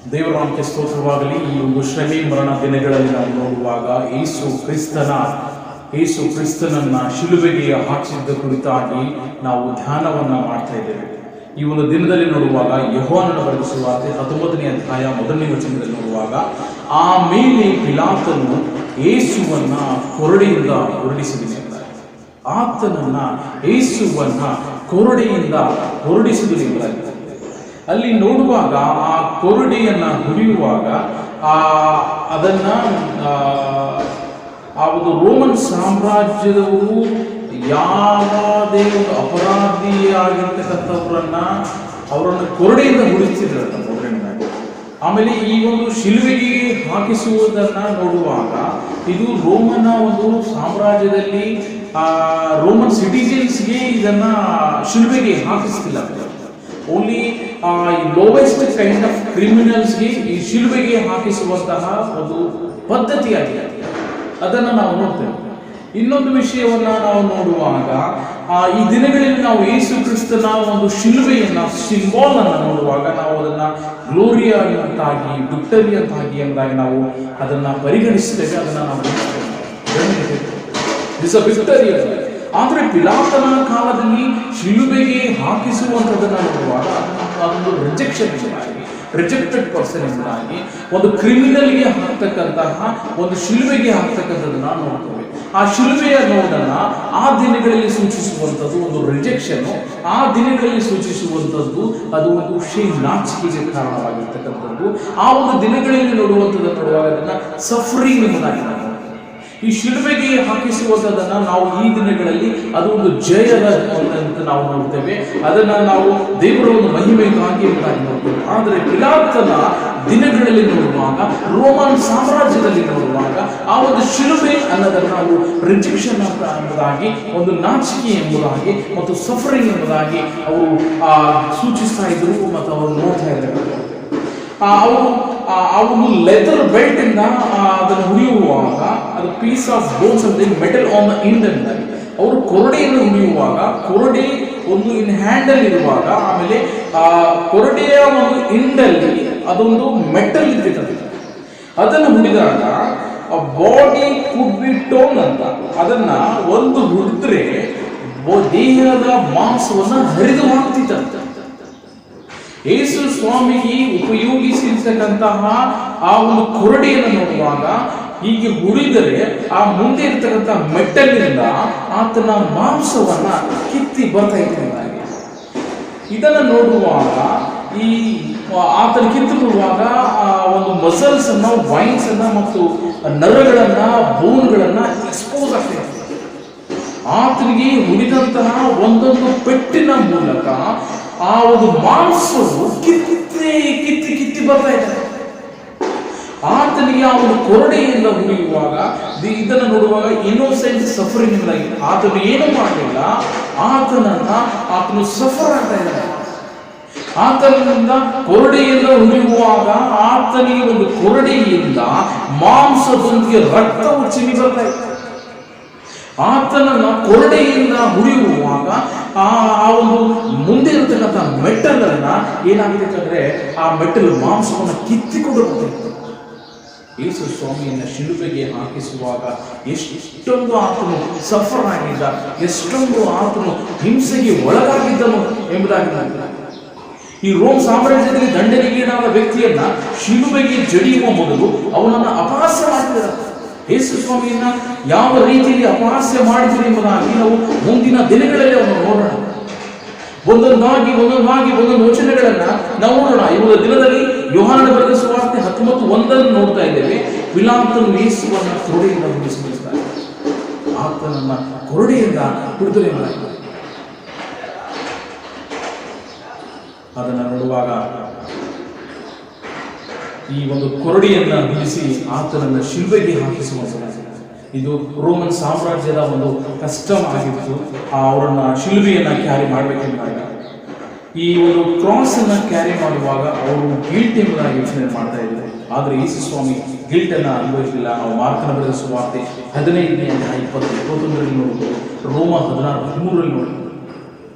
ದೇವರ ನಾಮಕ್ಕೆ ಸ್ತೋತ್ರವಾಗಲಿ. ಈ ಒಂದು ಶ್ರಮೆ ಮರಣ ದಿನಗಳಲ್ಲಿ ನಾವು ನೋಡುವಾಗ ಯೇಸು ಕ್ರಿಸ್ತನನ್ನ ಶಿಲುಬೆಗೆ ಹಾಕಿಸಿದ್ದ ಕುರಿತಾಗಿ ನಾವು ಧ್ಯಾನವನ್ನ ಮಾಡ್ತಾ ಇದ್ದೇವೆ. ಈ ಒಂದು ದಿನದಲ್ಲಿ ನೋಡುವಾಗ ಯೋಹಾನನ ಬರೆದ ಸುವಾರ್ತೆ 19ನೇ ಅಧ್ಯಾಯ 1ನೇ ವಚನದಲ್ಲಿ ನೋಡುವಾಗ, ಆಮೇಲೆ ಪಿಲಾತನು ಯೇಸುವನ್ನ ಕೊರಡೆಯಿಂದ ಹೊರಡಿಸಿದನು. ಆತನನ್ನ ಯೇಸುವನ್ನ ಕೊರಡೆಯಿಂದ ಹೊರಡಿಸಿದನು. ಅಲ್ಲಿ ನೋಡುವಾಗ ಆ ಕೊರಡೆಯನ್ನ ಹುರಿಯುವಾಗ ಅದನ್ನ ಆ ಒಂದು ರೋಮನ್ ಸಾಮ್ರಾಜ್ಯದವರು ಯಾವುದೇ ಒಂದು ಅವರನ್ನು ಕೊರಡೆಯಿಂದ ಹುರಿಸಿದ್ರಂತ ಮೊದಲನೇದಾಗಿ. ಆಮೇಲೆ ಈ ಒಂದು ಶಿಲುಬೆಗೆ ಹಾಕಿಸುವುದನ್ನ ನೋಡುವಾಗ ಇದು ರೋಮನ ಒಂದು ಸಾಮ್ರಾಜ್ಯದಲ್ಲಿ ರೋಮನ್ ಸಿಟಿಜನ್ಸ್ಗೆ ಇದನ್ನ ಶಿಲುಬೆಗೆ ಹಾಕಿಸ್ತಿಲ್ಲ. ಓನ್ಲಿ ಲೋವೆಸ್ಟ್ ಕೈಂಡ್ ಆಫ್ ಕ್ರಿಮಿನಲ್ಸ್ಗೆ ಈ ಶಿಲುಬೆಗೆ ಹಾಕಿಸುವಂತಹ ಒಂದು ಪದ್ಧತಿಯಾಗಿದೆ. ಅದನ್ನು ನಾವು ನೋಡ್ತೇವೆ. ಇನ್ನೊಂದು ವಿಷಯವನ್ನ ನಾವು ನೋಡುವಾಗ ಈ ದಿನಗಳಲ್ಲಿ ನಾವು ಯೇಸು ಕ್ರಿಸ್ತನ ಒಂದು ಶಿಲುಬೆಯನ್ನ ಸಿಂಬಾಲ್ ಅನ್ನ ನೋಡುವಾಗ ನಾವು ಅದನ್ನ ಗ್ಲೋರಿಯಾ ಅಂತಾಗಿ ವಿಕ್ಟರಿ ಅಂತಾಗಿ ಎಂಬುದಾಗಿ ನಾವು ಅದನ್ನ ಪರಿಗಣಿಸ್ತೇವೆ. ಅದನ್ನ ನಾವು ವಿಕ್ಟರಿ. ಆದರೆ ಪಿಲಾತನ ಕಾಲದಲ್ಲಿ ಶಿಲುಬೆಗೆ ಹಾಕಿಸುವಂಥದ್ದನ್ನು ನೋಡುವಾಗ ಅದೊಂದು ರಿಜೆಕ್ಟೆಡ್ ಪರ್ಸನ್ ಎಂಬುದಾಗಿ ಒಂದು ಕ್ರಿಮಿನಲ್ಗೆ ಹಾಕ್ತಕ್ಕಂತಹ ಒಂದು ಶಿಲುಬೆಗೆ ಹಾಕ್ತಕ್ಕಂಥದ್ದನ್ನ ನೋಡ್ತೇವೆ. ಆ ಶಿಲುಬೆಯ ನೋಡನ್ನ ಆ ದಿನಗಳಲ್ಲಿ ಸೂಚಿಸುವಂಥದ್ದು ಒಂದು ರಿಜೆಕ್ಷನ್, ಆ ದಿನಗಳಲ್ಲಿ ಸೂಚಿಸುವಂಥದ್ದು ಅದು ಒಂದು ನಾಚಿಕೆಗೆ ಕಾರಣವಾಗಿರ್ತಕ್ಕಂಥದ್ದು. ಆ ಒಂದು ದಿನಗಳಲ್ಲಿ ನೋಡುವಂಥದ್ದನ್ನು ನೋಡುವಾಗ ಅದನ್ನ ಸಫರಿಂಗ್ ಎಂಬುದಾಗಿ ಈ ಶಿಲುಬೆಗೆ ಹಾಕಿಸುವಂಥದ್ದನ್ನ ನಾವು ಈ ದಿನಗಳಲ್ಲಿ ಅದು ಒಂದು ಜಯದ ಅಂತ ನಾವು ನೋಡ್ತೇವೆ. ಅದನ್ನ ನಾವು ದೇವರ ಒಂದು ಮಹಿಮೆಗಾಗಿ ಎಂಬುದಾಗಿ ನೋಡ್ತೇವೆ. ಆದರೆ ಪಿಲಾತನ ದಿನಗಳಲ್ಲಿ ನೋಡುವಾಗ, ರೋಮನ್ ಸಾಮ್ರಾಜ್ಯದಲ್ಲಿ ನೋಡುವಾಗ ಆ ಒಂದು ಶಿಲುಬೆ ಅನ್ನೋದನ್ನು ನಾವು ರಿಜೆಕ್ಷನ್ ಅಂತ ಎಂಬುದಾಗಿ, ಒಂದು ನಾಚಿಕೆ ಎಂಬುದಾಗಿ ಮತ್ತು ಸಫರಿಂಗ್ ಎಂಬುದಾಗಿ ಅವರು ಸೂಚಿಸ್ತಾ ಇದ್ರು ಮತ್ತು ಅವರು ನೋಡ್ತಾ ಇದ್ರು. ಅವರು ಲೆದರ್ ಬೆಲ್ಟ್ ಇಂದ ಅದನ್ನು ಹುರಿಯುವಾಗ ಅದು ಪೀಸ್ ಆಫ್ ಬೋನ್ಸ್ ಅಂತ ಮೆಟಲ್ ಆನ್ ದ ಎಂಡ್ ಎಂಬುದಾಗಿ ಅವರು ಕೊರಡೆಯನ್ನು ಹುರಿಯುವಾಗ ಕೊರಡೆ ಒಂದು ಇನ್ ಹ್ಯಾಂಡಲ್ ಇರುವಾಗ, ಆಮೇಲೆ ಕೊರಡೆಯ ಒಂದು ಎಂಡಲ್ಲಿ ಅದೊಂದು ಮೆಟಲ್ ಇರ್ತಿರ್ತದೆ. ಅದನ್ನು ಹುರಿದಾಗ ಬಾಡಿ ಕುಡ್ ಬಿ ಟೋನ್ ಅಂತ ಅದನ್ನ ಒಂದು ಹುರಿದ್ರೆ ದೇಹದ ಮಾಂಸವನ್ನ ಹರಿದು ಹಾಕ್ತಿತ್ತಂತೆ. ಯೇಸು ಸ್ವಾಮಿಗೆ ಉಪಯೋಗಿಸಿರ್ತಕ್ಕಂತಹ ಆ ಒಂದು ಕೊರಡೆಯನ್ನು ನೋಡುವಾಗ ಹೀಗೆ ಹುರಿದರೆ ಆ ಮುಂದೆ ಇರ್ತಕ್ಕಂಥ ಮೆಟ್ಟಲಿನಿಂದ ಆತನ ಮಾಂಸವನ್ನ ಕಿತ್ತಿ ಬರ್ತಾ ಇದ್ದಾರೆ. ಇದನ್ನ ನೋಡುವಾಗ ಈ ಆತನ ಕಿತ್ತು ಬಿಡುವಾಗ ಒಂದು ಮಸಲ್ಸ್ ಅನ್ನ, ವೈನ್ಸ್ ಅನ್ನ ಮತ್ತು ನರಗಳನ್ನ, ಬೋನ್ಗಳನ್ನ ಎಕ್ಸ್ಪೋಸ್ ಆಗ್ತಿದೆ. ಆತನಿಗೆ ಹುರಿದಂತಹ ಒಂದೊಂದು ಪೆಟ್ಟಿನ ಮೂಲಕ ಆ ಒಂದು ಮಾಂಸವು ಕಿತ್ತಿ ಬರ್ತಾ ಇದ್ದಾರೆ. ಆತನಿಗೆ ಆ ಒಂದು ಕೊರಡೆಯಿಂದ ಹುರಿಯುವಾಗ ಇದನ್ನು ನೋಡುವಾಗ ಇನ್ನೋಸೆಂಟ್ ಸಫರಿಂಗ್ ಎಂಬುದಾಗಿ ಆತನು ಏನು ಮಾಡಲಿಲ್ಲ, ಆತನು ಸಫರ್ ಆಗ್ತಾ ಇದ್ದಾನೆ. ಆತನಿಂದ ಕೊರಡೆಯಿಂದ ಹುರಿಯುವಾಗ ಆತನಿಗೆ ಒಂದು ಕೊರಡೆಯಿಂದ ಮಾಂಸದೊಂದಿಗೆ ರಕ್ತವು ಚಿಮ್ಮಿ ಬರ್ತಾ ಇತ್ತು. ಆತನನ್ನ ಕೊರಡೆಯಿಂದ ಹುರಿಯುವಾಗ ಆ ಒಂದು ಮುಂದೆ ಇರತಕ್ಕಂಥ ಮೆಟಲ್ ಅನ್ನ ಏನಾಗಿದೆ ಅಂದ್ರೆ ಆ ಮೆಟಲ್ ಮಾಂಸವನ್ನು ಕಿತ್ತಿಕೊಂಡು ಬರ್ತಿತ್ತು. ಯೇಸು ಸ್ವಾಮಿಯನ್ನ ಶಿಲುಬೆಗೆ ಹಾಕಿಸುವಾಗ ಎಷ್ಟೊಂದು ಆತನು ಸಫರ್ ಆಗಿದ್ದ, ಎಷ್ಟೊಂದು ಆತನು ಹಿಂಸೆಗೆ ಒಳಗಾಗಿದ್ದನು ಎಂಬುದಾಗಿ ಈ ರೋಮ್ ಸಾಮ್ರಾಜ್ಯದಲ್ಲಿ ದಂಡನೆಗೀಡಾದ ವ್ಯಕ್ತಿಯನ್ನ ಶಿಲುಬೆಗೆ ಜಡಿಯುವ ಮೊದಲು ಅವನನ್ನ ಅಪಹಾಸ್ಯ ಮಾಡ್ತಿದ್ದಾರೆ. ಯೇಸು ಸ್ವಾಮಿಯನ್ನ ಯಾವ ರೀತಿಯಲ್ಲಿ ಅಪಹಾಸ್ಯ ಮಾಡಿದ್ರು ಎಂಬುದಾಗಿ ನಾವು ಮುಂದಿನ ದಿನಗಳಲ್ಲಿ ಅವನು ನೋಡೋಣ. ಒಂದೊಂದು ವಚನಗಳನ್ನ ನಾವು ನೋಡೋಣ. ಈ ಒಂದು ದಿನದಲ್ಲಿ ಯೋಹಾನನ ಬರೆದ ಸುವಾರ್ತೆ 19:1 ನೋಡ್ತಾ ಇದ್ದೇವೆ. ಪಿಲಾತನು ಯೇಸುವನ್ನ ಕೊರಡೆಯಿಂದ ಹುರಿಸಿದ್ದಾರೆ. ಆತನನ್ನ ಕೊರಡೆಯಿಂದ ಬಿಡುಗಡೆ ಮಾಡಲಾಗಿದೆ. ಅದನ್ನು ನೋಡುವಾಗ ಈ ಒಂದು ಕೊರಡೆಯನ್ನ ಬಿಡಿಸಿ ಆತನನ್ನ ಶಿಲುಬೆಗೆ ಹಾಕಿಸುವಂತ ಇದು ರೋಮನ್ ಸಾಮ್ರಾಜ್ಯದ ಒಂದು ಕಸ್ಟಮ್ ಆಗಿತ್ತು. ಅವರನ್ನ ಶಿಲುಬೆಯನ್ನ ಕ್ಯಾರಿ ಮಾಡಬೇಕೆಂದಾಗ ಈ ಒಂದು ಕ್ರಾಸ್ ಅನ್ನ ಕ್ಯಾರಿ ಮಾಡುವಾಗ ಅವರು ಗಿಲ್ಟ್ ಎಂಬುದಾಗಿ ಯೋಚನೆ ಮಾಡ್ತಾ ಇದ್ದಾರೆ. ಆದರೆ ಯೇಸು ಸ್ವಾಮಿ ಗಿಲ್ಟ್ ಅನ್ನ ಅನುಭವಿಸಲಿಲ್ಲ. ನಾವು ಮಾರ್ಕನ ಬರೆದ ಸುವಾರ್ತೆ 15ನೇ ಅಧ್ಯಾಯ 20-21 ನೋಡಬಹುದು, ರೋಮ 16:13 ನೋಡಬಹುದು.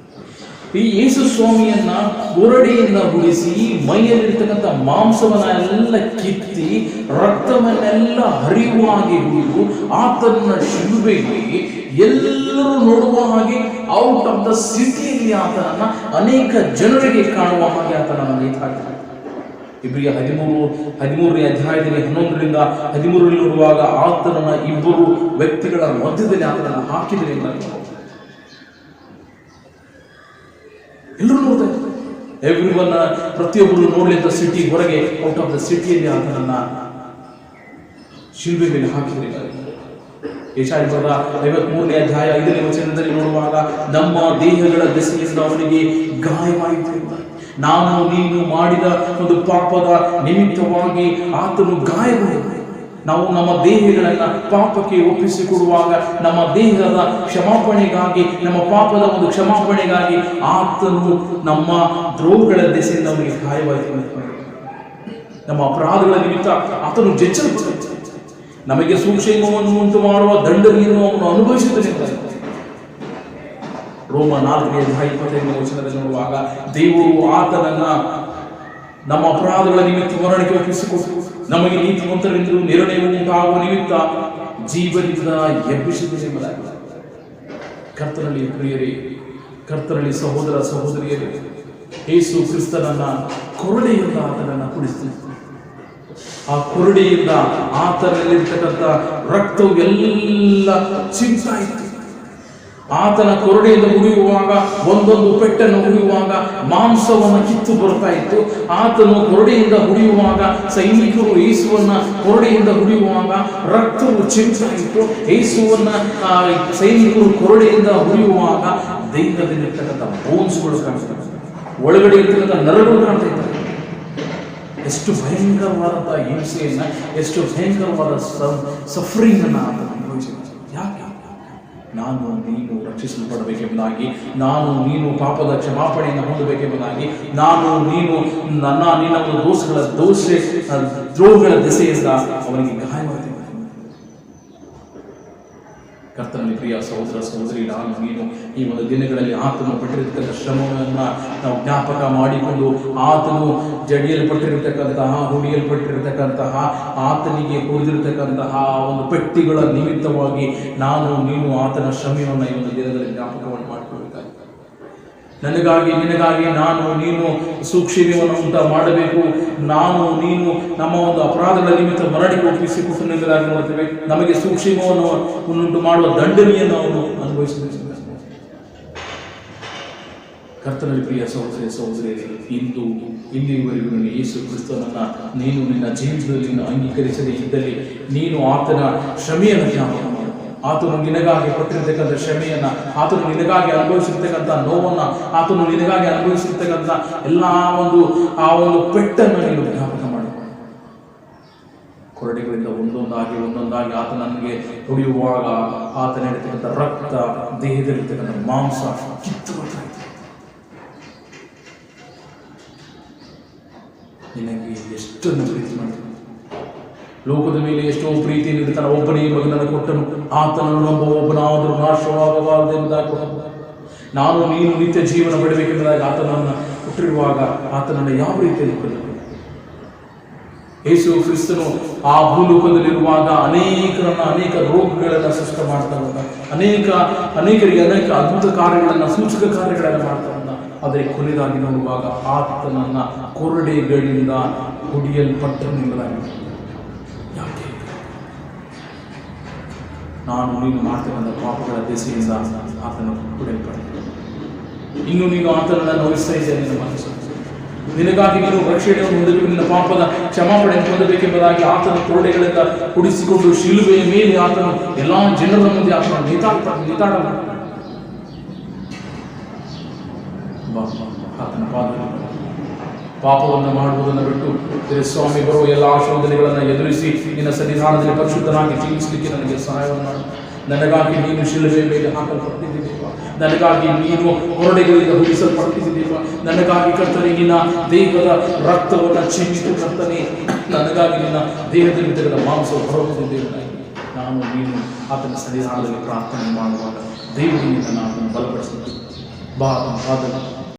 ಈ ಯೇಸು ಸ್ವಾಮಿಯನ್ನ ಕೊರಡೆಯಿಂದ ಗುಡಿಸಿ ಮೈಯಲ್ಲಿರ್ತಕ್ಕಂಥ ಮಾಂಸವನ್ನೆಲ್ಲ ಕಿತ್ತಿ ರಕ್ತವನ್ನೆಲ್ಲ ಹರಿಯುವಾಗಿ ಹುರಿದು ಆತನ ಶಿಲುಬೆಗೆ ಎಲ್ಲರೂ ನೋಡುವ ಹಾಗೆ ಔಟ್ ಆಫ್ ದ ಸಿಟಿಯಲ್ಲಿ ಆತನನ್ನ ಅನೇಕ ಜನರಿಗೆ ಕಾಣುವ ಹಾಗೆ ಆತನನ್ನು ನೇತಾಡ್ತಾರೆ. ಇಬ್ಬರಿಗೆ 13ನೇ ಅಧ್ಯಾಯದಲ್ಲಿ 11ರಿಂದ 13 ನೋಡುವಾಗ ಆತನನ್ನ ಇಬ್ಬರು ವ್ಯಕ್ತಿಗಳ ಮಧ್ಯದಲ್ಲಿ ಆತನನ್ನು ಹಾಕಿದರೆ ಎಲ್ಲರೂ ನೋಡ್ತಾ ಇದ್ದಾರೆ. ಎವ್ರಿವನ್, ಪ್ರತಿಯೊಬ್ಬರು ನೋಡಲಿ ಅಂತ ಸಿಟಿ ಹೊರಗೆ ಔಟ್ ಆಫ್ ದ ಸಿಟಿಯಲ್ಲಿ ಆತನನ್ನ ಶಿಲ್ಬೆ ಮೇಲೆ ಹಾಕಿದರೆ. ಯೆಶಾಯ 53ನೇ ಅಧ್ಯಾಯ 5ನೇ ವಚನದಲ್ಲಿ ನೋಡುವಾಗ ನಮ್ಮ ದೇಹಗಳ ದೆಸೆಯಿಂದ ಅವನಿಗೆ ಗಾಯವಾಯಿತು. ನಾನು ನೀನು ಮಾಡಿದ ಒಂದು ಪಾಪದ ನಿಮಿತ್ತವಾಗಿ ಆತನು ಗಾಯಗೊಂಡನು. ನಾವು ನಮ್ಮ ದೇಹಗಳನ್ನ ಪಾಪಕ್ಕೆ ಒಪ್ಪಿಸಿಕೊಡುವಾಗ ನಮ್ಮ ದೇಹದ ಕ್ಷಮಾಪಣೆಗಾಗಿ, ನಮ್ಮ ಪಾಪದ ಒಂದು ಕ್ಷಮಾಪಣೆಗಾಗಿ ಆತನು ನಮ್ಮ ದ್ರೋಹಗಳ ದೆಸೆಯಿಂದ ಅವನಿಗೆ ಗಾಯವಾಯಿತು. ನಮ್ಮ ಅಪರಾಧಗಳ ನಿಮಿತ್ತ ಆತನು ಜಜ್ಜಲ್ಪಟ್ಟನು. ನಮಗೆ ಸುಕ್ಷೇಮವನ್ನು ಉಂಟು ಮಾಡುವ ದಂಡನೆಯನ್ನು ಅವನು ಅನುಭವಿಸಿದನೆಂದ ರೋಮ 4ನೇ ಅಧ್ಯಾಯ 25ನೇ ವಚನದಲ್ಲಿ ನೋಡುವಾಗ ದೇವರು ಆತನನ್ನ ನಮ್ಮ ಅಪರಾಧಗಳ ನಿಮಿತ್ತ ಮರಣಕ್ಕೆ ಒಪ್ಪಿಸಿಕೊಟ್ಟು ನಮಗೆ ನೀತಿವಂತರೆಂದು ನಿರ್ಣಯ ಉಂಟಾಗುವ ನಿಮಿತ್ತ ಜೀವದಿಂದ ಎಬ್ಬಿಸಿದನೆಂಬುದಾಗಿ. ಕರ್ತನಲ್ಲಿ ಪ್ರಿಯರೇ, ಕರ್ತನಲ್ಲಿ ಸಹೋದರ ಸಹೋದರಿಯರೇ, ಯೇಸು ಕ್ರಿಸ್ತನನ್ನ ಕೊರಡೆಯಿಂದ ಆತನನ್ನ ಕುಡಿಸ್ತಿದ್ದ. ಆ ಕೊರಡೆಯಿಂದ ಆತನಲ್ಲಿರ್ತಕ್ಕಂಥ ರಕ್ತವು ಎಲ್ಲ ಚಿಂತಾ ಇತ್ತು. ಆತನ ಕೊರಡೆಯಿಂದ ಹುರಿಯುವಾಗ, ಒಂದೊಂದು ಪೆಟ್ಟನ್ನು ಹುರಿಯುವಾಗ ಮಾಂಸವನ್ನು ಕಿತ್ತು ಬರ್ತಾ ಇತ್ತು. ಆತನು ಕೊರಡೆಯಿಂದ ಹುರಿಯುವಾಗ, ಸೈನಿಕರು ಯೇಸುವನ್ನ ಕೊರಡೆಯಿಂದ ಹುರಿಯುವಾಗ ರಕ್ತವು ಚಿಂತಾ ಇತ್ತು. ಯೇಸುವನ್ನ ಸೈನಿಕರು ಕೊರಡೆಯಿಂದ ಹುರಿಯುವಾಗ ದೇಹದಲ್ಲಿರ್ತಕ್ಕಂಥ ಬೋನ್ಸ್ಗಳು ಕಾಣಿಸ್ತವೆ, ಒಳಗಡೆ ಇರ್ತಕ್ಕಂಥ ನರಗಳು ಕಾಣ್ತಾ ಇದ್ದಾರೆ. ಎಷ್ಟು ಭಯಂಕರವಾದಂಥ ಹಿಂಸೆಯನ್ನ, ಎಷ್ಟು ಭಯಂಕರವಾದ ಸಫರಿಂಗ್ ಅನ್ನು ಆತನು ಅನುಭವಿಸಿದ. ಯಾಕೆ? ನಾನು ನೀನು ರಕ್ಷಿಸಲ್ಪಡಬೇಕೆಂಬುದಾಗಿ, ನಾನು ನೀನು ಪಾಪದ ಕ್ಷಮಾಪಣೆಯನ್ನು ಹೊಂದಬೇಕೆಂಬುದಾಗಿ, ನಾನು ನೀನು ನಿನ್ನ ದ್ರೋಹಗಳ ದೆಸೆಯಿಂದ ಅವನಿಗೆ ಗಾಯವಾಗಿದೆ. ಕರ್ತನಲ್ಲಿ ಪ್ರಿಯ ಸಹೋದರ ಸಹೋದರಿ, ನಾನು ನೀನು ಈ ಒಂದು ದಿನಗಳಲ್ಲಿ ಆತನು ಪಟ್ಟಿರತಕ್ಕಂಥ ಶ್ರಮವನ್ನು ನಾವು ಜ್ಞಾಪಕ ಮಾಡಿಕೊಂಡು, ಆತನು ಜಡಿಯಲ್ಪಟ್ಟಿರತಕ್ಕಂತಹ, ಹುಡಿಯಲ್ಪಟ್ಟಿರತಕ್ಕಂತಹ, ಆತನಿಗೆ ಹೊಡೆದಿರತಕ್ಕಂತಹ ಒಂದು ಪೆಟ್ಟಿಗಳ ನಿಮಿತ್ತವಾಗಿ ನಾನು ನೀನು ಆತನ ಶ್ರಮೆಯನ್ನು ಈ ಒಂದು ದಿನದಲ್ಲಿ ಜ್ಞಾಪಕವನ್ನು ಮಾಡಿಕೊಳ್ಬೇಕಾಗಿದೆ. ನನಗಾಗಿ ನಿನಗಾಗಿ ನಾನು ನೀನು ಸುಕ್ಷೇಮವನ್ನು ಉಂಟು ಮಾಡಬೇಕು. ನಾನು ನೀನು ನಮ್ಮ ಒಂದು ಅಪರಾಧಗಳ ನಿಮಿತ್ತ ಮರಣಿಗೆ ಒಪ್ಪಿಸಿಕೊಟ್ಟು ನಿನಗಾಗಿ ನೋಡ್ತೇವೆ. ನಮಗೆ ಸುಕ್ಷೇಮವನ್ನು ಉಂಟು ಮಾಡುವ ದಂಡನೆಯನ್ನು ಅವನು ಅನುಭವಿಸಬೇಕು. ಕರ್ತನಲ್ಲಿ ಪ್ರಿಯ ಸಹೋದರ ಸಹೋದರಿಯರೇ, ಇಲ್ಲಿವರೆಗೂ ಯೇಸು ಕ್ರಿಸ್ತನನ್ನ ನೀನು ನಿನ್ನ ಜೀವಿತದಲ್ಲಿ ಅಂಗೀಕರಿಸದೇ ಇದ್ದಲ್ಲಿ ನೀನು ಆತನ ಶ್ರಮೆಯನ್ನು ಜ್ಞಾಪಕ ಮಾಡು. ಆತನು ನಿನಗಾಗಿ ಕೊಟ್ಟಿರ್ತಕ್ಕಂಥ ಶ್ರಮೆಯನ್ನ, ಆತನು ನಿನಗಾಗಿ ಅನುಭವಿಸಿರ್ತಕ್ಕಂಥ ನೋವನ್ನ, ಆತನು ನಿನಗಾಗಿ ಅನುಭವಿಸಿರ್ತಕ್ಕಂಥ ಎಲ್ಲ ಆ ಒಂದು ಪೆಟ್ಟನ್ನು ನೀನು ಜ್ಞಾಪಕ ಮಾಡು. ಕೊರಡೆಗಳಿಂದ ಒಂದೊಂದಾಗಿ ಆತ ನನಗೆ ಹೊಡೆಯುವಾಗ ಆತನ ಇರ್ತಕ್ಕಂಥ ರಕ್ತ, ದೇಹದಲ್ಲಿರ್ತಕ್ಕಂಥ ಮಾಂಸ ಕಿತ್ತು ಬರ್ತಾ ಇತ್ತು. ನಿನಗೆ ಎಷ್ಟನ್ನು ಪ್ರೀತಿ ಮಾಡ್ತಾನೆ, ಲೋಕದ ಮೇಲೆ ಎಷ್ಟೋ ಪ್ರೀತಿಯಿಂದ ತನ್ನ ಒಬ್ಬನೇ ಮಗನನ್ನು ಕೊಟ್ಟನು, ಆತನನ್ನು ನಂಬ ಒಬ್ಬನಾದರೂ ನಾಶವಾಗಬಾರದೆಂಬುದಾಗಿ ನಾನು ನೀನು ನಿತ್ಯ ಜೀವನ ಪಡಬೇಕೆಂಬುದಾಗಿ ಆತನನ್ನು ಕೊಟ್ಟಿರುವಾಗ ಆತನನ್ನು ಯಾವ ರೀತಿಯಲ್ಲಿ ಕೊಡಬೇಕು? ಯೇಸು ಕ್ರಿಸ್ತನು ಆ ಭೂಲೋಕದಲ್ಲಿರುವಾಗ ಅನೇಕ ರೋಗಗಳನ್ನು ಸೃಷ್ಟ ಮಾಡ್ತಾ ಬಂದ, ಅನೇಕರಿಗೆ ಅನೇಕ ಅದ್ಭುತ ಕಾರ್ಯಗಳನ್ನು, ಸೂಚಕ ಕಾರ್ಯಗಳನ್ನು ಮಾಡ್ತಾ ಬಂದ. ಆದರೆ ಕೊನೆಗಾಗಿ ನೋಡುವಾಗ ಆತನನ್ನ ಕೊರಡೆಗಳಿಂದ ಹೊಡೆಯಲ್ಪಟ್ಟನು ಎಂಬುದಾಗಿ. ಯಾಕೆ? ನಾನು ನೀನು ಮಾಡ್ತಕ್ಕಂಥ ಪಾಪಗಳ ದೆಸೆಯಿಂದ ಆತನ ಹೊಡೆಯಲ್ಪಟ್ಟ. ಇನ್ನು ನೀನು ಆತನನ್ನು ನೋಯಿಸ್ತಾ ಇದ್ದೇನೆ ನಿನ್ನ ಮನಸ್ಸು. ನಿನಗಾಗಿ ನೀನು ರಕ್ಷಣೆಯನ್ನು ಹೊಂದಬೇಕು, ನಿನ್ನ ಪಾಪದ ಕ್ಷಮಾಪಣೆಯನ್ನು ಹೊಂದಬೇಕೆಂಬುದಾಗಿ ಆತನ ಕೊರಡೆಗಳಿಂದ ಕುಡಿಸಿಕೊಂಡು ಶಿಲುಬೆಯ ಮೇಲೆ ಆತನು ಎಲ್ಲಾ ಜನರ ಮುಂದೆ ಆತನ ನೇತಾಡಲು ಆತನ ಪಾಪವನ್ನು ಮಾಡುವುದನ್ನು ಬಿಟ್ಟು ಸ್ವಾಮಿ ಬರುವ ಎಲ್ಲ ಶೋಧನೆಗಳನ್ನು ಎದುರಿಸಿ ನಿನ್ನ ಸನ್ನಿಧಾನದಲ್ಲಿ ಪರಿಶುದ್ಧನಾಗಿ ಜೀವಿಸಲಿಕ್ಕೆ ನನಗೆ ಸಹಾಯವನ್ನು ಮಾಡು. ನನಗಾಗಿ ನೀನು ಶಿಲುಬೆಯ ಮೇಲೆ ಹಾಕಲ್ಪಟ್ಟಿದ್ದೀವ, ನನಗಾಗಿ ನೀನು ಕೊರಡೆಗಳಿಂದ ಹುಡಿಸಲ್ಪಟ್ಟಿದ್ದೀವ, ನನಗಾಗಿ ಕರ್ತನೆ ನಿನ್ನ ದೇಹದ ರಕ್ತವನ್ನು ಚಿಮ್ಮಿತು ಕರ್ತನೆ, ನನಗಾಗಿ ನಿನ್ನ ದೇಹದಲ್ಲಿ ತೆಗೆದ ಮಾಂಸವು ಹೊರಬಂದಿದ್ದೇವೆ. ನಾನು ನೀನು ಆತನ ಸನ್ನಿಧಾನದಲ್ಲಿ ಪ್ರಾರ್ಥನೆ ಮಾಡುವಾಗ ದೇವರಿಂದ ನಾನು ಬಲಪಡಿಸುತ್ತೇನೆ. ಬಾ